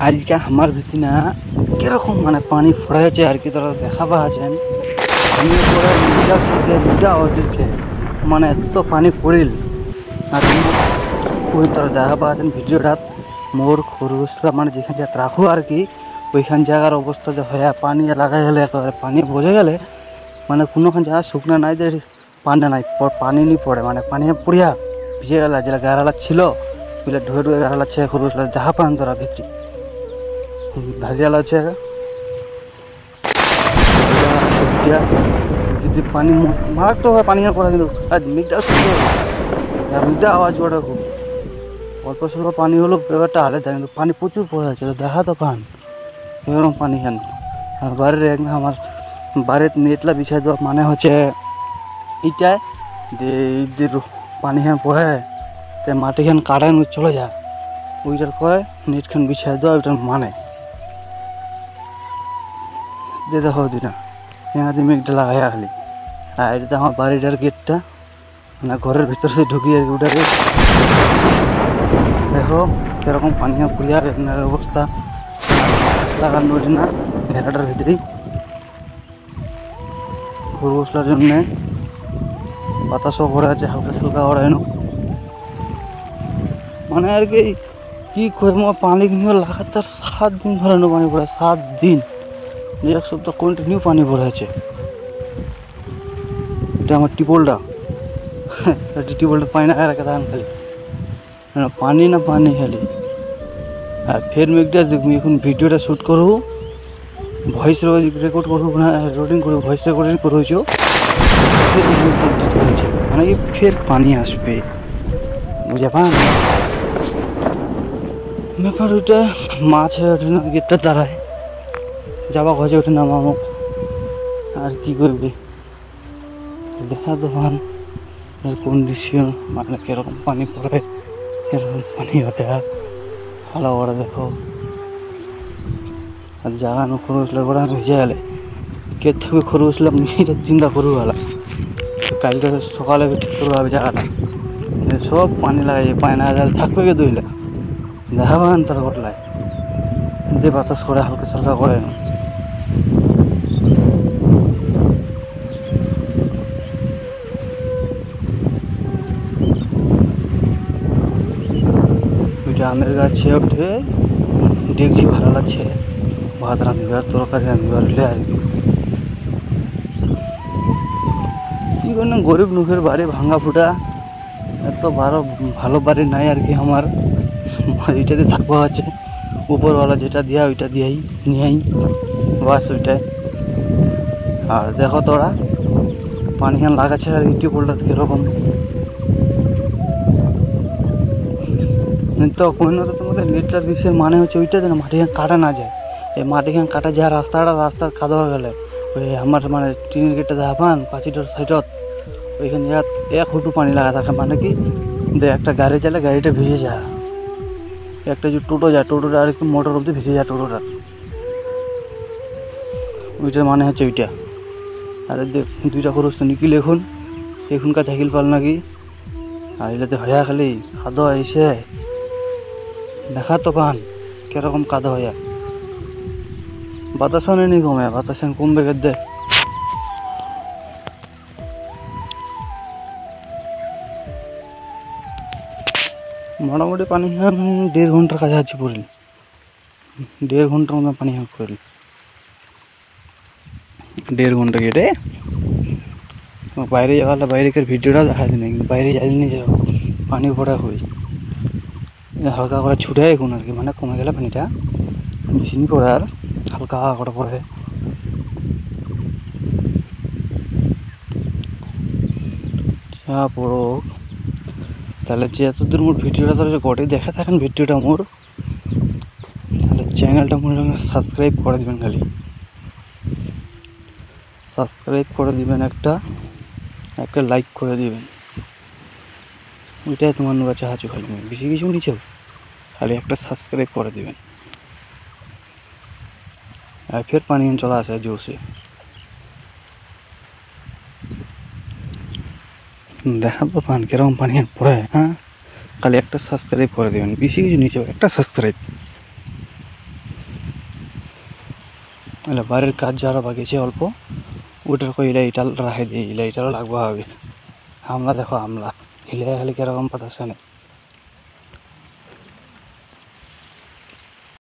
আজকে আমার ভিতরে না কিরকম মানে পানি ফোড়াচ্ছে আর কি তোরা দেখা পাচ্ছেন। আমি পরে মিডা ওদেরকে মানে এত পানি পড়িল আর ওই তোরা দেখা পাচ্ছেন ভিডিওটা মোর খরগোশটা মানে যেখানে যা রাখো আর কি ওইখান জায়গার অবস্থা যে হয় পানি লাগাই গেলে একেবারে পানি বোঝে গেলে মানে কোনোখান জায়গা শুকনো নাই যে পানি নাই পানি নি পড়ে মানে পানি পড়িয়া ভিজে গেলে যেটা গাড়ালা ছিল ওইটা ঢুয়ে ঢুয়ে গাড়ালা ছে খরগোশটা দেখা পান তোরা ভিতরে ধারিয়ালা আছে যদি পানি মারাত্মক হয় পানি পড়া কিন্তু আজ মিগটা মিগটা আওয়াজ ওটা খুব অল্প স্বল্প পানি হলো ব্যাপারটা আলাদা কিন্তু পানি প্রচুর পড়ে আছে দেখা তো পান এরকম পানি কেন আর বাড়ির এক না আমার বাড়ির নেটলা বিছাই দেওয়া মানে হচ্ছে এইটায় যে ঈদের পানি খান পড়ে তো মাটি খান কাটানো চলে যায় ওইটার কয় নেট খান বিছাই দেওয়া ওইটার মানে দিয়ে দেখো দিনা यहाँ দিয়ে মেঘটা লাগাইয়া খালি আর এটা আমার বাড়িটার গেটটা মানে ঘরের ভিতর से ঢুকি আর কি ওটাকে দেখো কিরকম পানি পুরিয়া অবস্থা লাগানো না ঘেরাটার ভিতরেই খরগোশলার জন্যে বাতাসও ভরে আছে হালকা সালকা ওড়ানো মানে আর কি কী করবো পানি কিন্তু লাগাতার 7 দিন ধরে পানি পড়ে 7 দিন এক সপ্তাহ কন্টিনিউ পানি পড়ে আছে এটা আমার টিপলটা টিপলটা পানি না রাখা থাকেন খালি পানি না পানি খালি আর ফের মেঘটা এখন ভিডিওটা শ্যুট করবো ভয়েস রেকর্ড করবো না রেকর্ডিং করবো ভয়েস রেকর্ডিং করেছো মানে কি ফের পানি আসবে বুঝে পান ব্যাপার ওইটা মাছ ওঠে না গেটটা দাঁড়ায় যাবা ঘজে ওঠে না মামুক আর কি করবি দেখা তো পান এর কন্ডিশন মানে কীরকম পানি পড়ে কীরকম পানি ওঠে ভালো করে দেখো আর জাগানো খরগোশলা করে ভিজে গেলে কে থাকবে খরগোশলা নিজের চিন্তা করবো ভালো কালকে সকালে ঠিক করবো হবে জায়গাটা সব পানি লাগাই পানি না গেলে থাকবে কে দইলে দেখাবান তার ঘটলায় দিয়ে বাতাস করে হালকা সালকা করে ওইটা আমের গাছে উঠে দেখছি ভালো লাগছে ভাত রাঁধিবার তরকারি রাঁধিবার হলে আর কি করলাম গরিব লোকের বাড়ি ভাঙা ফুটা এত ভালো বাড়ি নাই আর কি আমার এইটাতে থাকবো আছে উপরওয়ালা যেটা দিয়া ওইটা দিয়াই নিয়েই বাস ওইটাই আর দেখো তোরা পানি খান লাগাচ্ছে আর ইটি পোলটা কীরকম তো কোনো তো তোমাদের নেটটার বিষয়ের মানে হচ্ছে ওইটা যেন মাটি খান কাটা না যায় এই মাটি খান কাটা যায় রাস্তার কাদা হয়ে গেলে ওই আমার মানে টিনের গেটটা দেখা পান পাঁচিটার সাইডত ওইখানে যা 1 ফুট পানি লাগা থাকে মানে কি একটা গাড়ি চালে গাড়িটা ভিজে যায় একটা যে টোটো যায় টোটোটা আর একটু মোটর অব্দি ভিজে যায় টোটোটা ওইটার মানে হচ্ছে ওইটা আর দুইটা খরচ তো নিকিল এখনকার সাইকেল পাল নাকি আর এটাতে হয়া খালি খাদ আইসে দেখা তো পান কিরকম কাদা হয়া বাতাসানে নি কমে বাতাসান কমবে দে মোটামুটি পানি খান 1.5 ঘন্টার কাছাকাছি পড়িল 1.5 ঘন্টার মতো পানি খান পড়িল 1.5 ঘন্টা কেটে বাইরে যাওয়ালে বাইরেকার ভিডিওটা দেখা দিন কিন্তু বাইরে যাইনি যাও পানি পড়া হই হালকা করে ছুটে এখন আর কি মানে কমে গেলে পানিটা বেশি নি পড়ে আর হালকা করে পড়ে যা পড়ো তাহলে যে এতদূর মোর ভিডিওটা তাহলে গোটে দেখে থাকেন ভিডিওটা মোর তাহলে চ্যানেলটা মনে রাখবেন সাবস্ক্রাইব করে দিবেন খালি সাবস্ক্রাইব করে দিবেন একটা লাইক করে দিবেন ওইটাই তোমার কাছে হাঁচু খালি বেশি কিছু নিচেও খালি একটা সাবস্ক্রাইব করে দিবেন আর ফের পানি চলা আসে জোরসে দেখা তো পান কিরকম পানি পড়ে হ্যাঁ খালি একটা সাবস্ক্রাইব করে দেবেন বেশি কিছু নিচেও একটা সাবস্ক্রাইব এলে বাড়ির কাজ যারা বাগিয়েছে অল্প ওটার কই ইটাল রাখে দিয়ে ইটালও লাগবো হবে। আমলা দেখো আমলা হিলে খালি কিরকম পাতাছে না